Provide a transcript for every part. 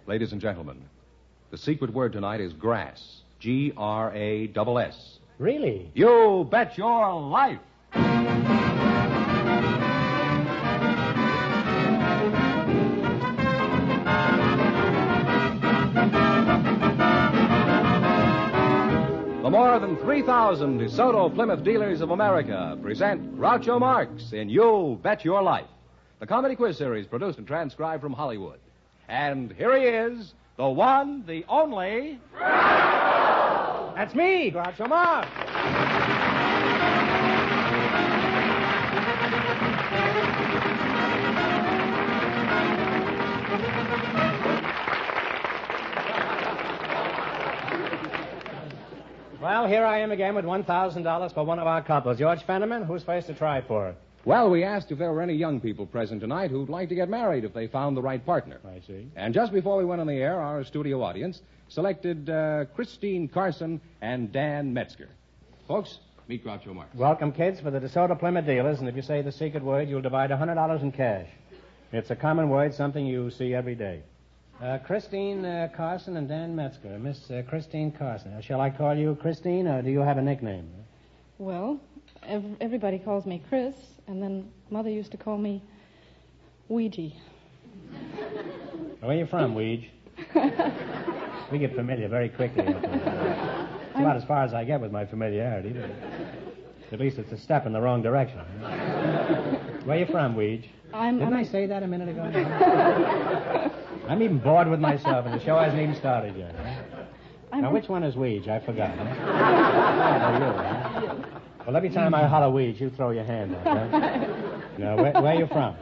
Ladies and gentlemen, the secret word tonight is grass. Grass. Really? You bet your life. The more than 3,000 DeSoto Plymouth dealers of America present Groucho Marx in You Bet Your Life, the comedy quiz series produced and transcribed from Hollywood. And here he is, the one, the only... That's me, Groucho Marx. Well, here I am again with $1,000 for one of our couples. George Fenneman, who's first to try for it? Well, we asked if there were any young people present tonight who'd like to get married if they found the right partner. I see. And just before we went on the air, our studio audience selected Christine Carson and Dan Metzger. Folks, meet Groucho Marx. Welcome, kids, for the DeSoto Plymouth dealers, and if you say the secret word, you'll divide $100 in cash. It's a common word, something you see every day. Christine Carson and Dan Metzger. Miss Christine Carson. Shall I call you Christine, or do you have a nickname? Well, everybody calls me Chris, and then Mother used to call me Ouija. Where are you from, Ouija? We get familiar very quickly. It's about as far as I get with my familiarity. But at least it's a step in the wrong direction. Where are you from, Ouija? Didn't I say that a minute ago? I'm even bored with myself, and the show hasn't even started yet. Now, which one is Ouija? I forgot. Well, every time I holler Ouija, you throw your hand up, huh? Now, where are you from?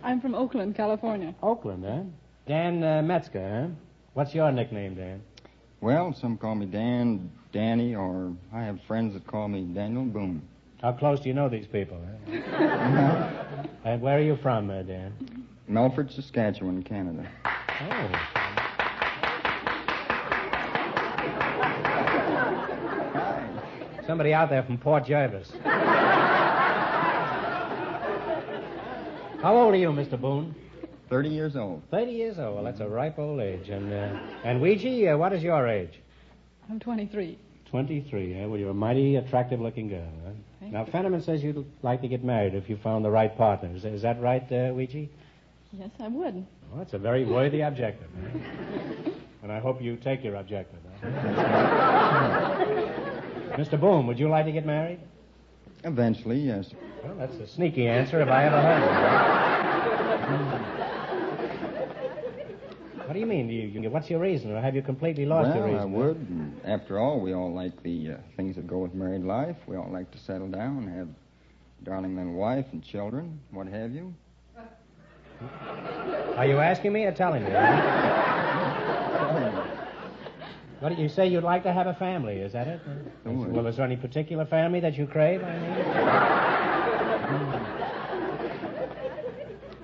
I'm from Oakland, California. Oakland, huh? Dan Metzger, huh? What's your nickname, Dan? Well, some call me Dan, Danny, or I have friends that call me Daniel Boone. How close do you know these people, huh? And where are you from, Dan? Melfort, Saskatchewan, Canada. Oh. Somebody out there from Port Jervis. How old are you, Mr. Boone? 30 years old. 30 years old. Well, that's a ripe old age. And Ouija, what is your age? I'm 23. 23, eh? Well, you're a mighty attractive-looking girl, huh? Now, Fenneman says you'd like to get married if you found the right partner. Is that right, Ouija? Yes, I would. Well, that's a very worthy objective, huh? And I hope you take your objective, huh? Mr. Boone, would you like to get married? Eventually, yes. Well, that's a sneaky answer if I ever heard one. What do you mean? What's your reason, or have you completely lost your reason? Well, I would. And after all, we all like the things that go with married life. We all like to settle down, have a darling little wife and children, what have you. Are you asking me or telling me? What did you say? You'd like to have a family, is that it? Well, is there any particular family that you crave, I mean?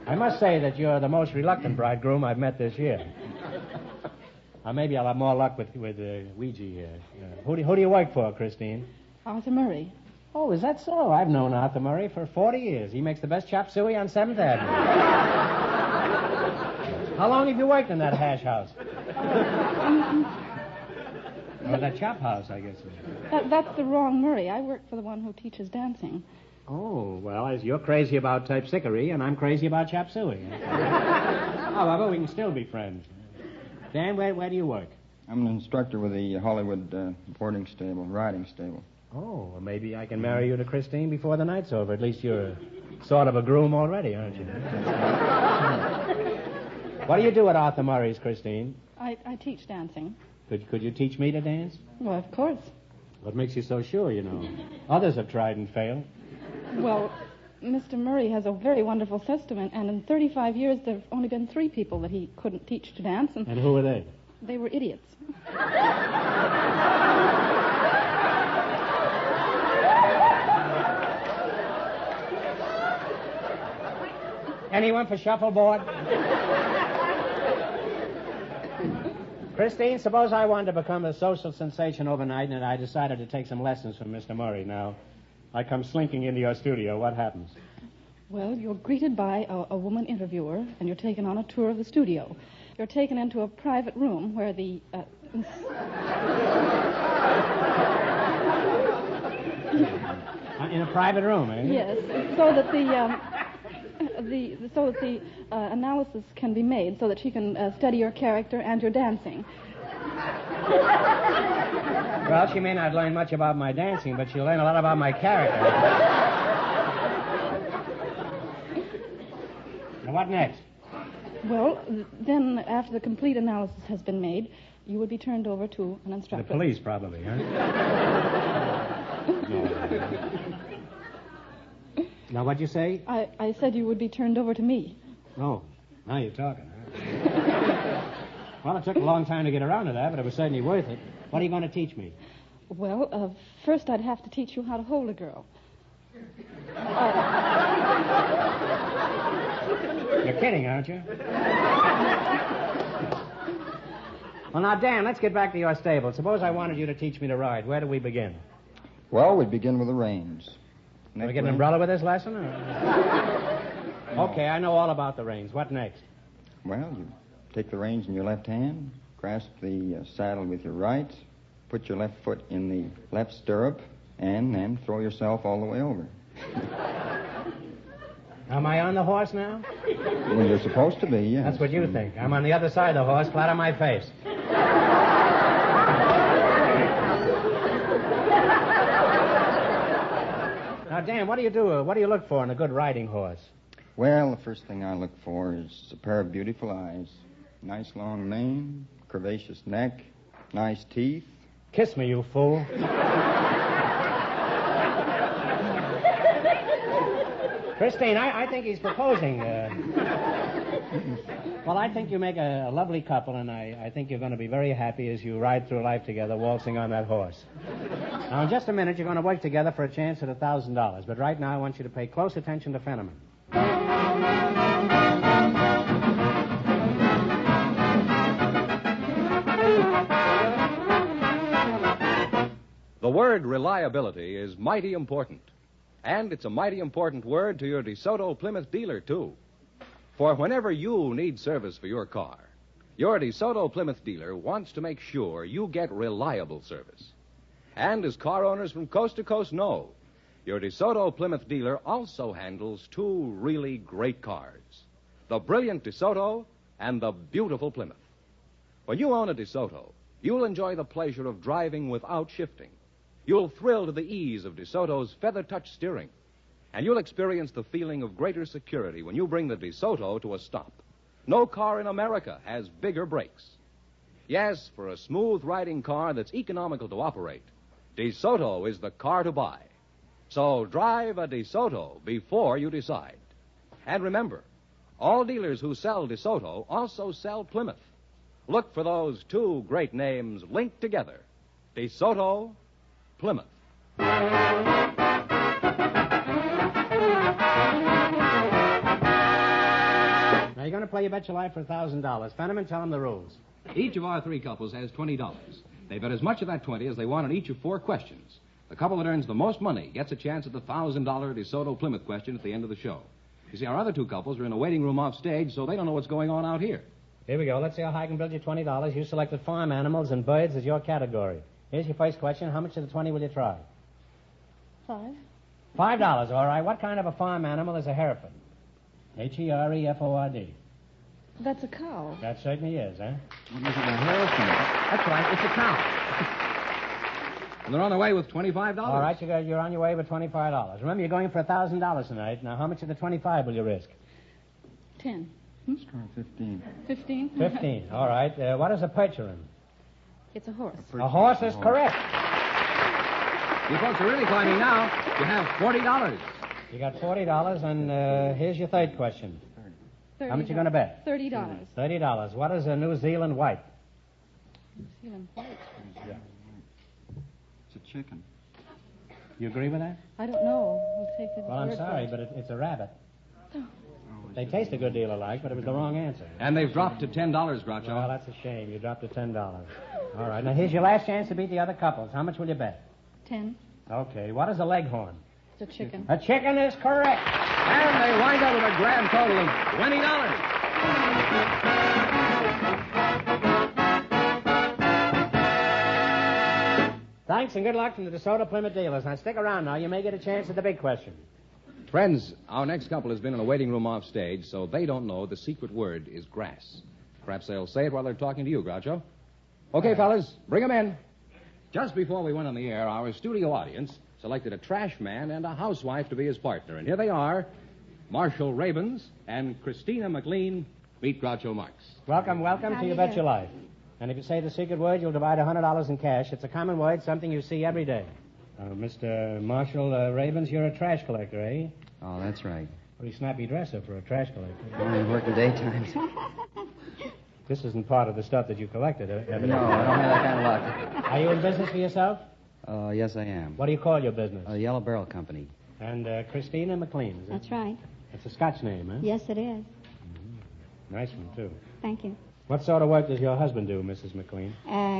I must say that you're the most reluctant bridegroom I've met this year. Maybe I'll have more luck with Ouija here. Who do you work for, Christine? Arthur Murray. Oh, is that so? I've known Arthur Murray for 40 years. He makes the best chop suey on 7th Avenue. How long have you worked in that hash house? Or that chop house, I guess. That's the wrong Murray. I work for the one who teaches dancing. Oh, well, you're crazy about typesickery, and I'm crazy about chop suey. However, we can still be friends. Dan, where do you work? I'm an instructor with the Hollywood riding stable. Oh, well, maybe I can marry you to Christine before the night's over. At least you're sort of a groom already, aren't you? What do you do at Arthur Murray's, Christine? I teach dancing. Could you teach me to dance? Well, of course. What makes you so sure, you know? Others have tried and failed. Well, Mr. Murray has a very wonderful system, and in 35 years, there have only been 3 people that he couldn't teach to dance. And who were they? They were idiots. Anyone for shuffleboard? Christine, suppose I wanted to become a social sensation overnight and I decided to take some lessons from Mr. Murray. Now, I come slinking into your studio. What happens? Well, you're greeted by a woman interviewer, and you're taken on a tour of the studio. you're taken into a private room where the... In a private room, eh? Yes, so that the analysis can be made, so that she can study your character and your dancing. Well, she may not learn much about my dancing, but she'll learn a lot about my character. Now, what next? Well, then, after the complete analysis has been made, you would be turned over to an instructor. The police, probably, huh? No. Now, what'd you say? I said you would be turned over to me. Oh, now you're talking, huh? Well, it took a long time to get around to that, but it was certainly worth it. What are you going to teach me? Well, first I'd have to teach you how to hold a girl. You're kidding, aren't you? Well, now, Dan, let's get back to your stable. Suppose I wanted you to teach me to ride. Where do we begin? Well, we'd begin with the reins. Do we get an umbrella with this lesson? Or... Okay, I know all about the reins. What next? Well, you take the reins in your left hand, grasp the saddle with your right, put your left foot in the left stirrup, and then throw yourself all the way over. Am I on the horse now? Well, you're supposed to be, yes. That's what you think. I'm on the other side of the horse, flat on my face. Now, Dan, what do you do? What do you look for in a good riding horse? Well, the first thing I look for is a pair of beautiful eyes, nice long mane, curvaceous neck, nice teeth. Kiss me, you fool. Christine, I think he's proposing. Well, I think you make a lovely couple, and I think you're going to be very happy as you ride through life together, waltzing on that horse. Now, in just a minute, you're going to work together for a chance at $1,000. But right now, I want you to pay close attention to Fenneman. The word reliability is mighty important. And it's a mighty important word to your DeSoto Plymouth dealer, too. For whenever you need service for your car, your DeSoto Plymouth dealer wants to make sure you get reliable service. And as car owners from coast to coast know, your DeSoto Plymouth dealer also handles two really great cars, the brilliant DeSoto and the beautiful Plymouth. When you own a DeSoto, you'll enjoy the pleasure of driving without shifting. You'll thrill to the ease of DeSoto's feather-touch steering. And you'll experience the feeling of greater security when you bring the DeSoto to a stop. No car in America has bigger brakes. Yes, for a smooth-riding car that's economical to operate, DeSoto is the car to buy. So drive a DeSoto before you decide. And remember, all dealers who sell DeSoto also sell Plymouth. Look for those two great names linked together, DeSoto, Plymouth. Now, you're going to play You Bet Your Life for $1,000. Fenneman, tell them the rules. Each of our three couples has $20. They bet as much of that 20 as they want on each of four questions. The couple that earns the most money gets a chance at the $1,000 DeSoto Plymouth question at the end of the show. You see, our other two couples are in a waiting room off stage, so they don't know what's going on out here. Here we go. Let's see how high I can build you $20. You selected farm animals and birds as your category. Here's your first question. How much of the 20 will you try? $5. $5, all right. What kind of a farm animal is a Hereford? Hereford. That's a cow. That certainly is, eh? That's right, it's a cow. And they're on their way with $25. All right, you're on your way with $25. Remember, you're going for $1,000 tonight. Now, how much of the 25 will you risk? 10. Let's try 15. 15? 15. All right. What is a percheron? It's a horse. A horse is correct. You folks are really climbing now. You have $40. You got $40, and here's your third question. $30. How much you going to bet? $30. $30. What is a New Zealand white? New Zealand white. Yeah. It's a chicken. You agree with that? I don't know. We'll take it. Well, I'm sorry, but it's a rabbit. They taste a good deal alike, but it was the wrong answer. And they've dropped to $10, Groucho. Well, that's a shame. You dropped to $10. All right. Now, here's your last chance to beat the other couples. How much will you bet? 10. Okay. What is a leghorn? It's a chicken. A chicken is correct. And they wind up with a grand total of $20. Thanks and good luck from the DeSoto Plymouth dealers. Now, stick around now. You may get a chance at the big question. Friends, our next couple has been in a waiting room off stage, so they don't know the secret word is grass. Perhaps they'll say it while they're talking to you, Groucho. Okay, fellas, bring them in. Just before we went on the air, our studio audience selected a trash man and a housewife to be his partner. And here they are, Marshall Rabens and Christina McLean. Meet Groucho Marx. Welcome to You Bet Your Life. And if you say the secret word, you'll divide $100 in cash. It's a common word, something you see every day. Mr. Marshall Rabens, you're a trash collector, eh? Oh, that's right. Pretty snappy dresser for a trash collector. Only work the daytimes. This isn't part of the stuff that you collected, evidently. No, I don't have that kind of luck. Are you in business for yourself? Yes, I am. What do you call your business? Yellow Barrel Company. And Christina McLean, is it? That's right. It's a Scotch name, huh? Yes, it is. Nice one, too. Thank you. What sort of work does your husband do, Mrs. McLean?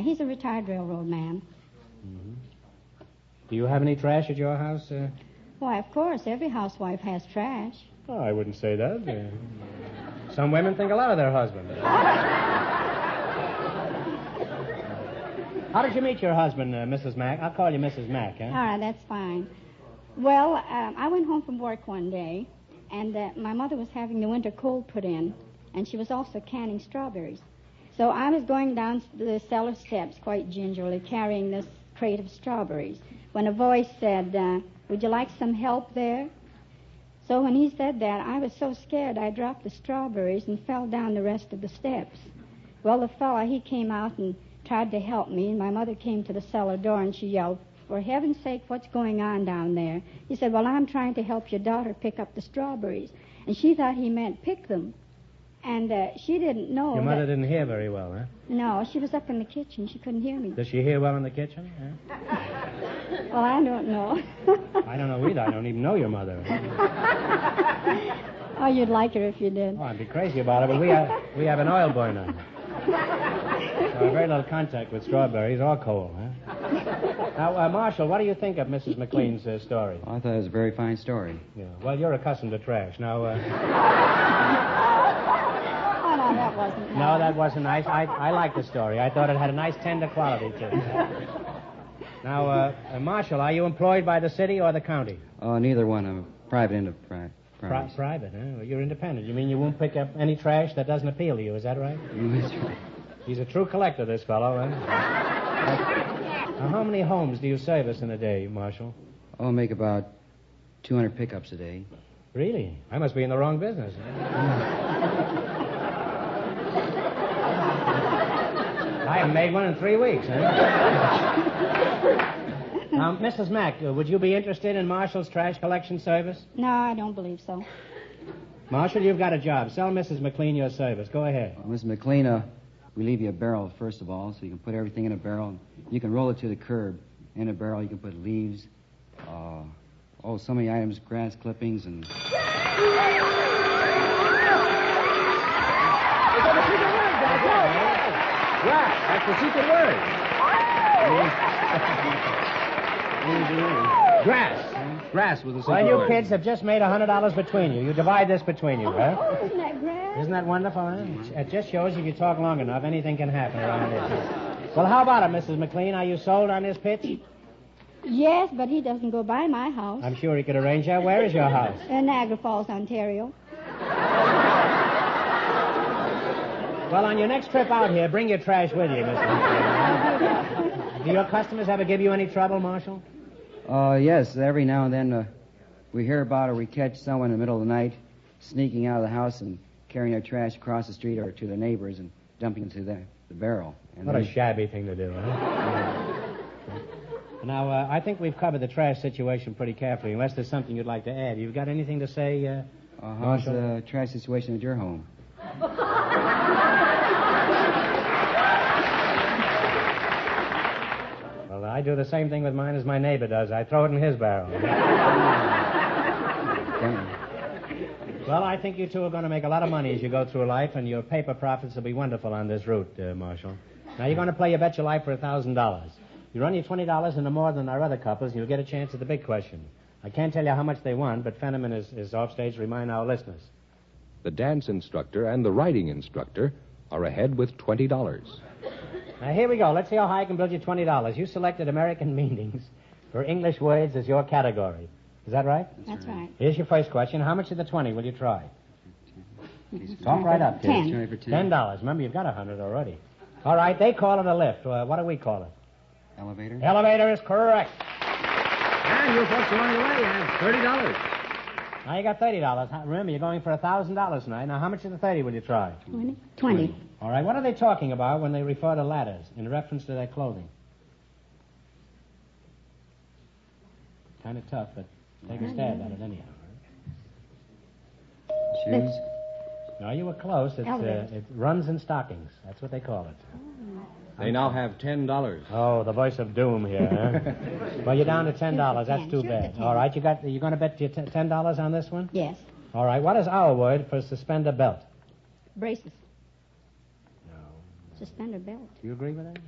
He's a retired railroad man. Mm-hmm. Do you have any trash at your house? Why, of course, every housewife has trash. Oh, I wouldn't say that. Some women think a lot of their husband. How did you meet your husband, Mrs. Mack? I'll call you Mrs. Mack, huh? All right, that's fine. Well, I went home from work one day, and my mother was having the winter cold put in, and she was also canning strawberries. So I was going down the cellar steps quite gingerly, carrying this crate of strawberries, when a voice said, would you like some help there? So when he said that, I was so scared I dropped the strawberries and fell down the rest of the steps. Well, the fella, he came out and tried to help me, and my mother came to the cellar door and she yelled, for heaven's sake, what's going on down there? He said, well, I'm trying to help your daughter pick up the strawberries. And she thought he meant pick them. And she didn't know. Your mother didn't hear very well, huh? No, she was up in the kitchen. She couldn't hear me. Does she hear well in the kitchen? Huh? Well, I don't know. I don't know either. I don't even know your mother. Oh, you'd like her if you did. Oh, I'd be crazy about it, but we have an oil burner. So I have very little contact with strawberries or coal, huh? Now, Marshall, what do you think of Mrs. McLean's story? Oh, I thought it was a very fine story. Yeah. Well, you're accustomed to trash. Now, Oh, no, that wasn't nice. No, that wasn't nice. I like the story. I thought it had a nice tender quality to it. Now, Marshall, are you employed by the city or the county? Oh, neither one. I'm a private enterprise. Private, huh? Well, you're independent. You mean you won't pick up any trash that doesn't appeal to you, is that right? That's right. He's a true collector, this fellow, huh? Now, how many homes do you service in a day, Marshall? Oh, make about 200 pickups a day. Really? I must be in the wrong business. I haven't made one in 3 weeks, huh? Now, Mrs. Mack, would you be interested in Marshall's trash collection service? No, I don't believe so. Marshall, you've got a job. Sell Mrs. McLean your service. Go ahead. Miss McLean, we leave you a barrel, first of all, so you can put everything in a barrel. You can roll it to the curb. In a barrel, you can put leaves, so many items, grass clippings, and... Grass. That's the secret word. Grass. Grass was the secret Well, you word. kids have just made $100 between you. You divide this between you, huh? Oh, isn't that grass? Isn't that wonderful, huh? It just shows if you talk long enough, anything can happen around here. Well, how about it, Mrs. McLean? Are you sold on this pitch? Yes, but he doesn't go by my house. I'm sure he could arrange that. Where is your house? In Niagara Falls, Ontario. Well, on your next trip out here, bring your trash with you, Mrs. McLean. Do your customers ever give you any trouble, Marshall? Yes, every now and then we hear about or we catch someone in the middle of the night sneaking out of the house and carrying their trash across the street or to their neighbors and dumping into the barrel. And What a shabby thing to do, huh? Now, I think we've covered the trash situation pretty carefully, unless there's something you'd like to add. You've got anything to say, how's the trash situation at your home? Well, I do the same thing with mine as my neighbor does. I throw it in his barrel. Well, I think you two are going to make a lot of money as you go through life, and your paper profits will be wonderful on this route, Marshall. Now, you're going to play You Bet Your Life for $1,000. You run your $20 into more than our other couples, and you'll get a chance at the big question. I can't tell you how much they won, but Fenneman is off stage to remind our listeners. The dance instructor and the writing instructor are ahead with $20. Now, here we go. Let's see how high I can build you $20. You selected American meanings for English words as your category. Is that right? That's right. Here's your first question. How much of the 20 will you try? Talk right up, kid. 10. Try for 10. $10. Remember, you've got 100 already. All right, they call it a lift. What do we call it? Elevator? Elevator is correct. And you folks along the way have $30. Now you got $30. Remember, you're going for $1,000 tonight. Now, how much of the 30 will you try? 20. All right, what are they talking about when they refer to ladders in reference to their clothing? Kind of tough, but take a stab at it anyhow. Shoes? No, you were close. Elevator. It runs in stockings. That's what they call it. They now have $10. Oh, the voice of doom here, huh? Well, you're down to $10. That's too Sure, bad. for 10. All right, you're going to bet your $10 on this one? Yes. All right, what is our word for suspender belt? Braces. No. Suspender belt. Do you agree with that?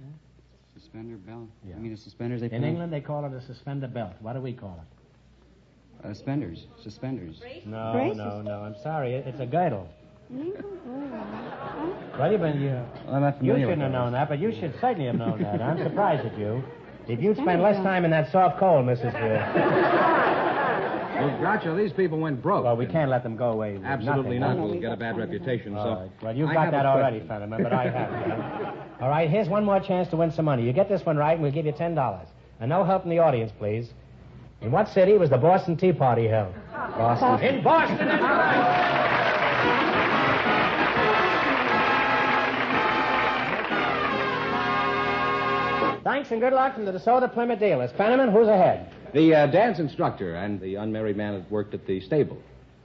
Suspender belt? Yeah. You mean the suspenders they put In on? England, they call it a suspender belt. What do we call it? Suspenders. Suspenders. No, Braces. no. I'm sorry. It's a girdle. Oh. Well, Well, I'm not you familiar shouldn't with have those. known that, but you should certainly have known that. I'm surprised at you. If you'd spend Suspender less belt. time in that soft coal, Mrs. Well, Groucho, these people went broke. Well, we can't let them go away with Absolutely nothing. not. We'll get a bad reputation. All So, right. Well, you've I got have that a already, question. Fenneman, but I haven't. All right, here's one more chance to win some money. You get this one right, and we'll give you $10. And no help in the audience, please. In what city was the Boston Tea Party held? Boston. In Boston, that's right. Thanks and good luck from the DeSoto Plymouth dealers. Fenneman, who's ahead? The dance instructor and the unmarried man that worked at the stable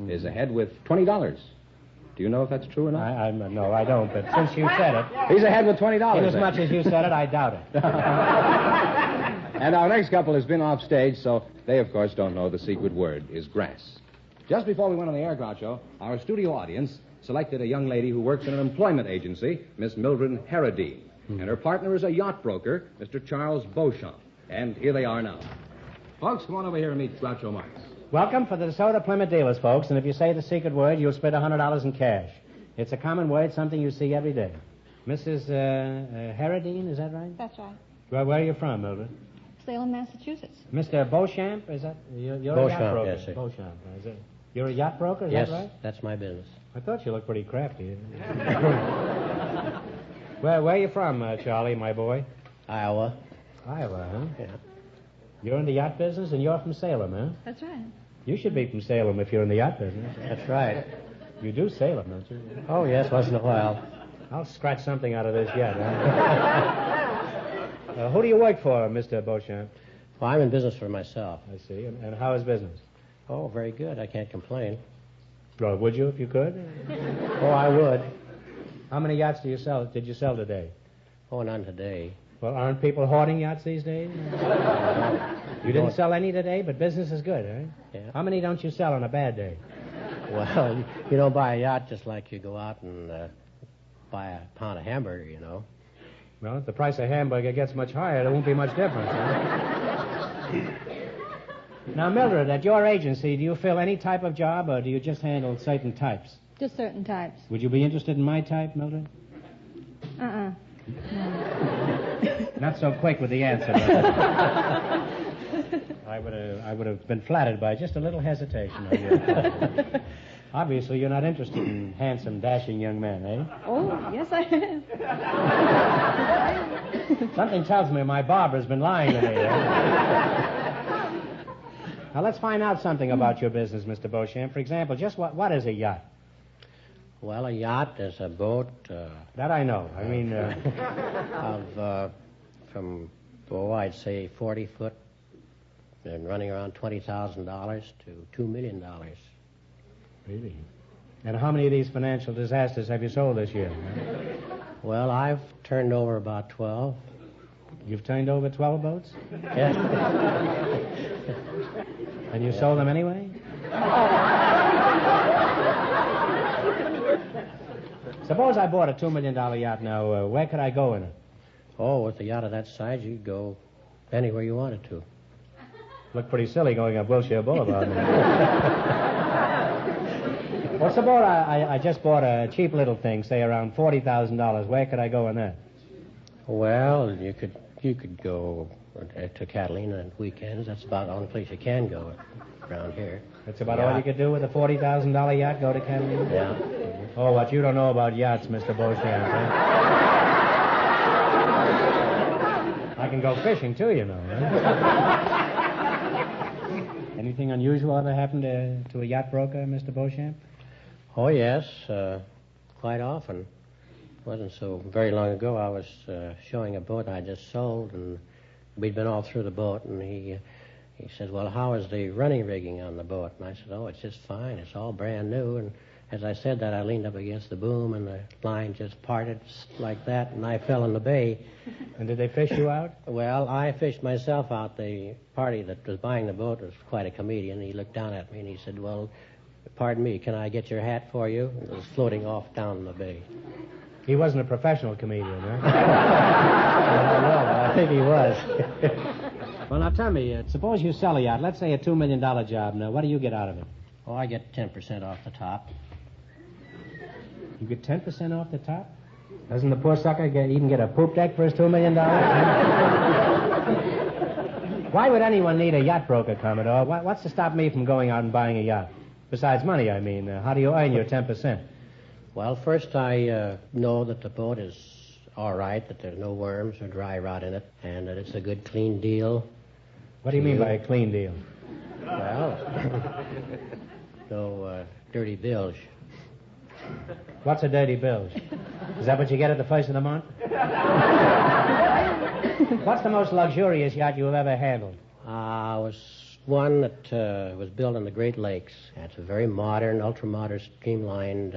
is ahead with $20. Do you know if that's true or not? No, I don't, but since you said it, He's ahead with $20. in as then. much as you said it, I doubt it. And our next couple has been off stage, so they, of course, don't know the secret word is grass. Just before we went on the air, Groucho, our studio audience selected a young lady who works in an employment agency, Miss Mildred Harradine. And her partner is a yacht broker, Mr. Charles Beauchamp. And here they are now. Folks, come on over here and meet Groucho Marx. Welcome for the DeSoto Plymouth dealers, folks, and if you say the secret word, you'll spend $100 in cash. It's a common word, something you see every day. Mrs. Harradine, is that right? That's right. Where are you from, Mildred? Salem, Massachusetts. Mr. Beauchamp, is that? You're a yacht Beauchamp, broker. yes, sir. Beauchamp, is it? You're a yacht broker, is Yes, that right? that's my business. I thought you looked pretty crafty. Where are you from, Charlie, my boy? Iowa. Iowa, huh? Yeah. You're in the yacht business, and you're from Salem, huh? That's right. You should be from Salem if you're in the yacht business. That's right. You do Salem, don't you? Oh, yes, once in a while. I'll scratch something out of this yet, huh? Who do you work for, Mr. Beauchamp? Well, I'm in business for myself. I see. And how is business? Oh, very good. I can't complain. Well, would you if you could? Oh, I would. How many yachts did you sell today? Oh, none today. Well, aren't people hoarding yachts these days? You didn't sell any today, but business is good, eh? Yeah. How many don't you sell on a bad day? Well, you don't buy a yacht just like you go out and buy a pound of hamburger, you know. Well, if the price of hamburger gets much higher, there won't be much difference, huh? Now, Mildred, at your agency, do you fill any type of job, or do you just handle certain types? Just certain types. Would you be interested in my type, Mildred? Uh-uh. Not so quick with the answer. I would have been flattered by just a little hesitation on your part. Obviously, you're not interested in handsome, dashing young men, eh? Oh, yes, I am. Something tells me my barber's been lying to me. Now, let's find out something about your business, Mr. Beauchamp. For example, just what is a yacht? Well, a yacht is a boat That I know. I mean, from, I'd say 40 foot and running around $20,000 to $2 million. really. And how many of these financial disasters have you sold this year? Well, I've turned over about 12. You've turned over 12 boats? Yes. And you sold them anyway? Suppose I bought a $2 million yacht now. Where could I go in it? Oh, with a yacht of that size, you'd go anywhere you wanted to. Look pretty silly going up Wilshire Boulevard. Well, suppose I just bought a cheap little thing, say around $40,000. Where could I go in that? Well, you could go to Catalina on weekends. That's about the only place you can go around here. That's about all you could do with a $40,000 yacht, go to Catalina? Yeah. Oh, what you don't know about yachts, Mr. Beauchamp, huh? I can go fishing, too, you know. Huh? Anything unusual ever happened to a yacht broker, Mr. Beauchamp? Oh, yes, quite often. It wasn't so very long ago. I was showing a boat I just sold, and we'd been all through the boat, and he said, well, how is the running rigging on the boat? And I said, oh, it's just fine. It's all brand new. And as I said that, I leaned up against the boom, and the line just parted like that, and I fell in the bay. And did they fish you out? Well, I fished myself out. The party that was buying the boat was quite a comedian. He looked down at me, and he said, well, pardon me, can I get your hat for you? It was floating off down in the bay. He wasn't a professional comedian, huh? I think he was. Well, now tell me, suppose you sell a yacht, let's say a $2 million job. Now, what do you get out of it? Oh, I get 10% off the top. You get 10% off the top? Doesn't the poor sucker even get a poop deck for his $2 million? Why would anyone need a yacht broker, Commodore? What's to stop me from going out and buying a yacht? Besides money, I mean. How do you earn your 10%? Well, first I know that the boat is all right, that there's no worms or dry rot in it, and that it's a good, clean deal. What do you mean by a clean deal? Well, no dirty bilge. What's a dirty bilge? Is that what you get at the first of the month? What's the most luxurious yacht you have ever handled? Was one that was built on the Great Lakes. It's a very modern, ultra-modern, streamlined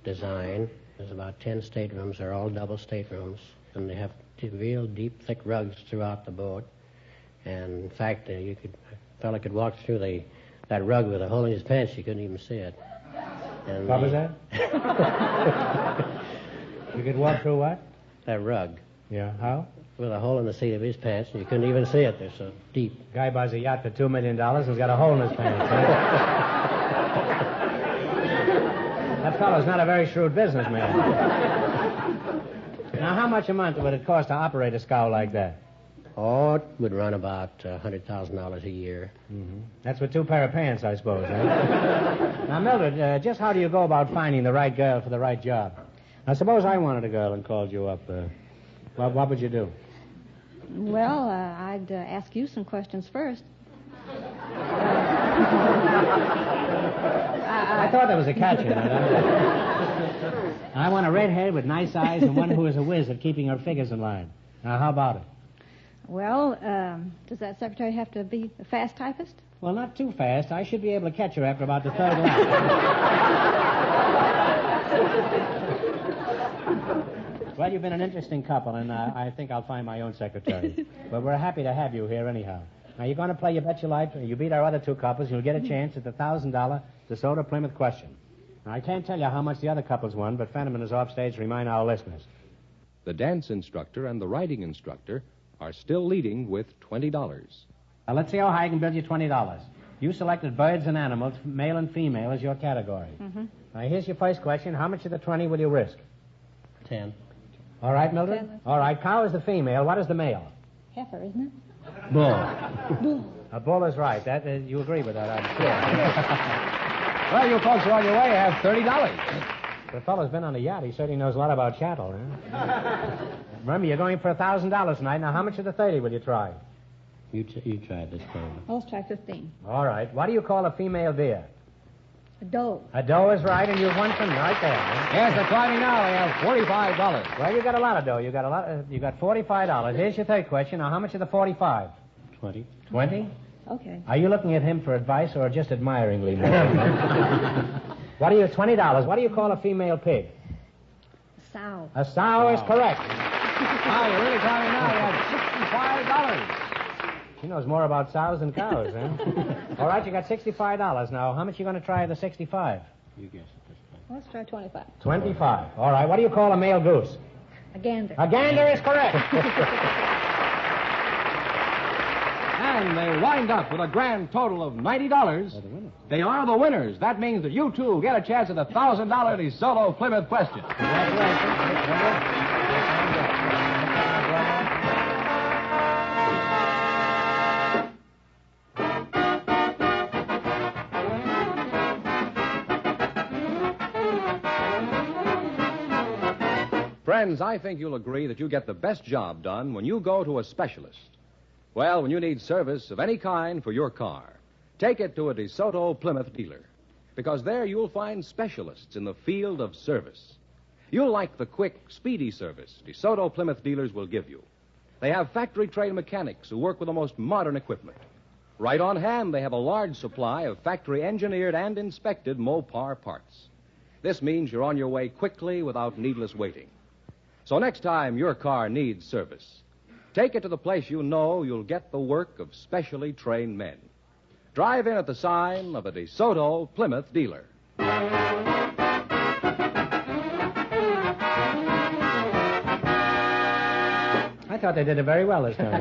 design. There's about 10 staterooms. They're all double staterooms. And they have real deep, thick rugs throughout the boat. And, in fact, a fella could walk through that rug with a hole in his pants. You couldn't even see it. And what was that? You could walk through what? That rug. Yeah, how? With a hole in the seat of his pants, and you couldn't even see it. They're so deep. Guy buys a yacht for $2 million and's got a hole in his pants. Huh? That fellow's not a very shrewd businessman. Now, how much a month would it cost to operate a scow like that? Oh, it would run about $100,000 a year. Mm-hmm. That's with 2 pair of pants, I suppose, huh? Now, Mildred, just how do you go about finding the right girl for the right job? Now, suppose I wanted a girl and called you up. What would you do? Well, I'd ask you some questions first. I thought there was a catch in it. I want a redhead with nice eyes and one who is a whiz at keeping her figures in line. Now, how about it? Well, does that secretary have to be a fast typist? Well, not too fast. I should be able to catch her after about the 3rd lap. Well, you've been an interesting couple, and I think I'll find my own secretary. But we're happy to have you here anyhow. Now, you're going to play You Bet Your Life. You beat our other 2 couples, you'll get a chance at the $1,000 DeSoto Plymouth question. Now, I can't tell you how much the other couples won, but Fenneman is off stage to remind our listeners. The dance instructor and the writing instructor are still leading with $20. Now, let's see how high I can build you $20. You selected birds and animals, male and female, as your category. Mm-hmm. Now, here's your first question. How much of the 20 will you risk? 10. All right, Mildred? 10. All right, cow is the female. What is the male? Heifer, isn't it? Bull. Bull. A bull is right. That you agree with that, I'm sure. Well, you folks are on your way. You have $30. The fellow's been on a yacht. He certainly knows a lot about cattle, huh? Remember, you're going for $1,000 tonight. Now, how much of the 30 will you try? You tried this time. Let's try 15. All right. What do you call a female deer? A doe. A doe is right, and you've won some right there. Huh? Yes, they're climbing now. They have $45. Well, you got a lot of doe. You got $45. Here's your third question. Now, how much of the 45? 20. 20? Okay. Are you looking at him for advice or just admiringly? What do you, $20. What do you call a female pig? Sow. A sow is correct. Now, you're really climbing now. You have $65. She knows more about sows than cows, huh? All right, you got $65. Now, how much are you going to try the 65? You guess it this time. Let's try 25. 25. All right, what do you call a male goose? A gander. A gander is correct. And they wind up with a grand total of $90. They are the winners. That means that you, too, get a chance at the $1,000 DeSoto Plymouth question. Congratulations. Friends, I think you'll agree that you get the best job done when you go to a specialist. Well, when you need service of any kind for your car, take it to a DeSoto Plymouth dealer, because there you'll find specialists in the field of service. You'll like the quick, speedy service DeSoto Plymouth dealers will give you. They have factory-trained mechanics who work with the most modern equipment. Right on hand, they have a large supply of factory-engineered and inspected Mopar parts. This means you're on your way quickly without needless waiting. So next time your car needs service, take it to the place you know you'll get the work of specially trained men. Drive in at the sign of a DeSoto Plymouth dealer. I thought they did it very well this time,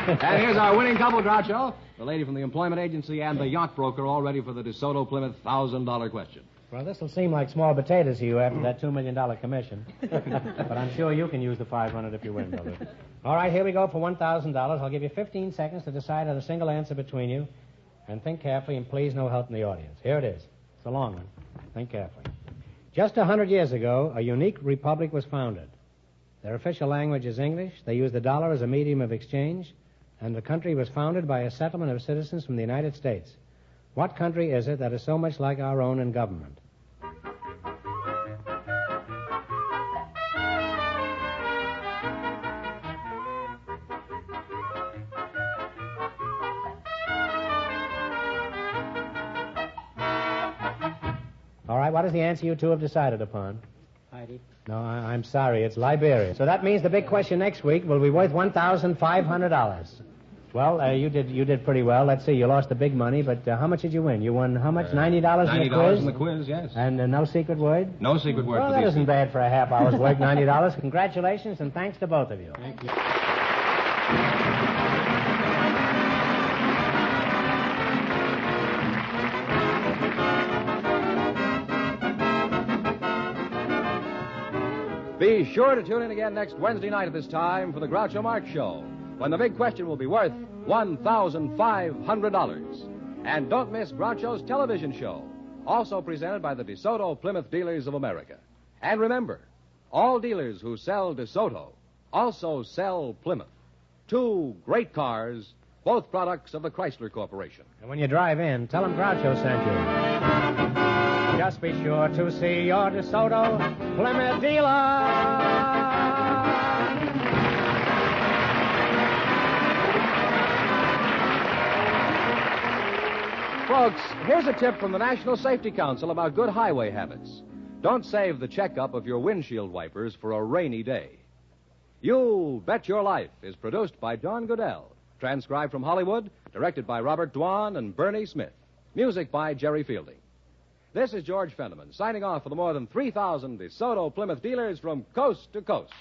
And here's our winning couple, Groucho. The lady from the employment agency and the yacht broker all ready for the DeSoto Plymouth $1,000 question. Well, this will seem like small potatoes to you after that $2 million commission. But I'm sure you can use the $500 if you win, brother. All right, here we go for $1,000. I'll give you 15 seconds to decide on a single answer between you. And think carefully, and please no help from the audience. Here it is. It's a long one. Think carefully. Just 100 years ago, a unique republic was founded. Their official language is English. They use the dollar as a medium of exchange. And the country was founded by a settlement of citizens from the United States. What country is it that is so much like our own in government? All right, what is the answer you two have decided upon? Heidi. No, I'm sorry. It's Liberia. So that means the big question next week will be worth $1,500. Well, you did pretty well. Let's see. You lost the big money, but how much did you win? You won how much? $90 in the quiz? $90 in the quiz, yes. And no secret word? No secret word Well, for that these isn't people. bad for a half hour's work, $90. Congratulations, and thanks to both of you. Thank you. Be sure to tune in again next Wednesday night at this time for the Groucho Marx Show, when the big question will be worth $1,500. And don't miss Groucho's television show, also presented by the DeSoto Plymouth Dealers of America. And remember, all dealers who sell DeSoto also sell Plymouth. Two great cars, both products of the Chrysler Corporation. And when you drive in, tell them Groucho sent you. Just be sure to see your DeSoto Plymouth dealer. Folks, here's a tip from the National Safety Council about good highway habits. Don't save the checkup of your windshield wipers for a rainy day. You Bet Your Life is produced by Don Goodell, transcribed from Hollywood, directed by Robert Dwan and Bernie Smith. Music by Jerry Fielding. This is George Fenneman, signing off for the more than 3,000 DeSoto Plymouth dealers from coast to coast.